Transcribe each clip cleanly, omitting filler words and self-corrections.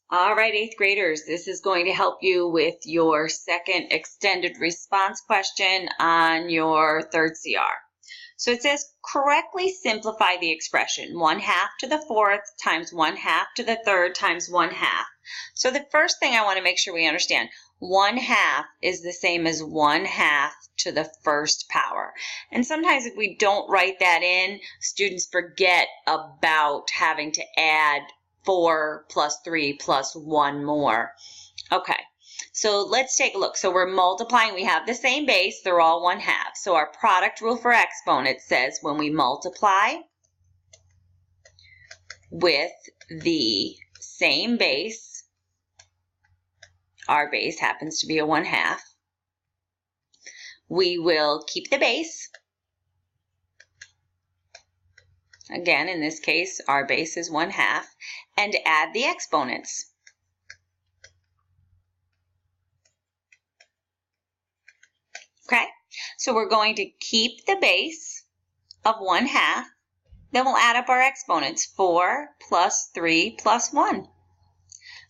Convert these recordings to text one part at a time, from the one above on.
All right, 8th graders, this is going to help you with your second extended response question on your third CR. So it says, correctly simplify the expression 1/2 to the 4th times 1/2 to the 3rd times 1/2. So the first thing I want to make sure we understand, 1/2 is the same as 1/2 to the 1st power. And sometimes if we don't write that in, students forget about having to add 4 plus 3 plus 1 more. Okay, so let's take a look. So we're multiplying. We have the same base. They're all 1/2. So our product rule for exponents says when we multiply with the same base, our base happens to be a 1/2, we will keep the base. Again, in this case, our base is 1/2, and add the exponents. Okay, so we're going to keep the base of 1/2, then we'll add up our exponents, 4 plus 3 plus 1.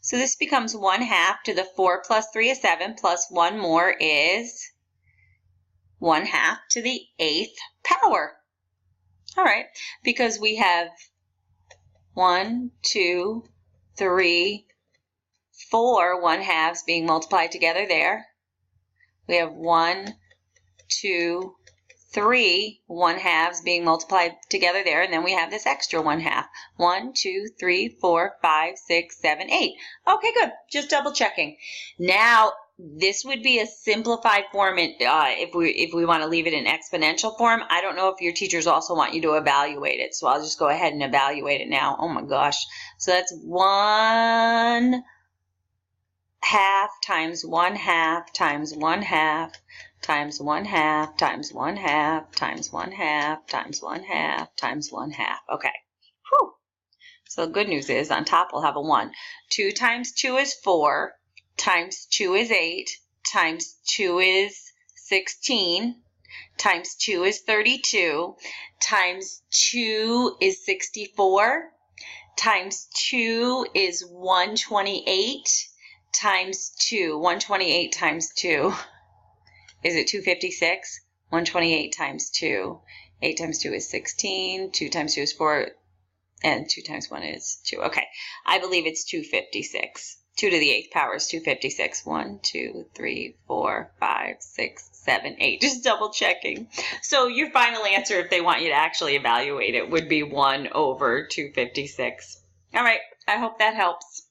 So this becomes 1/2 to the 4 plus 3 is 7, plus 1 more is 1/2 to the 8th power. All right, because we have 1, 2, 3, 4 1/2s being multiplied together there. We have 1, 2, 3 1/2s being multiplied together there, and then we have this extra 1/2. 1, 2, 3, 4, 5, 6, 7, 8. Okay, good. Just double checking. Now, this would be a simplified form if we want to leave it in exponential form. I don't know if your teachers also want you to evaluate it, so I'll just go ahead and evaluate it now. Oh my gosh. So that's 1/2 times 1/2 times 1/2 times 1/2 times 1/2 times 1/2 times 1/2 times 1/2. Okay. Whew. So the good news is on top we'll have a 1. 2 times 2 is 4. Times 2 is 8, times 2 is 16, times 2 is 32, times 2 is 64, times 2 is 128, times 2, 128 times 2, is it 256? 128 times 2, 8 times 2 is 16, 2 times 2 is 4, and 2 times 1 is 2. Okay, I believe it's 256. 2 to the 8th power is 256. 1, 2, 3, 4, 5, 6, 7, 8. Just double checking. So your final answer, if they want you to actually evaluate it, would be 1/256. All right, I hope that helps.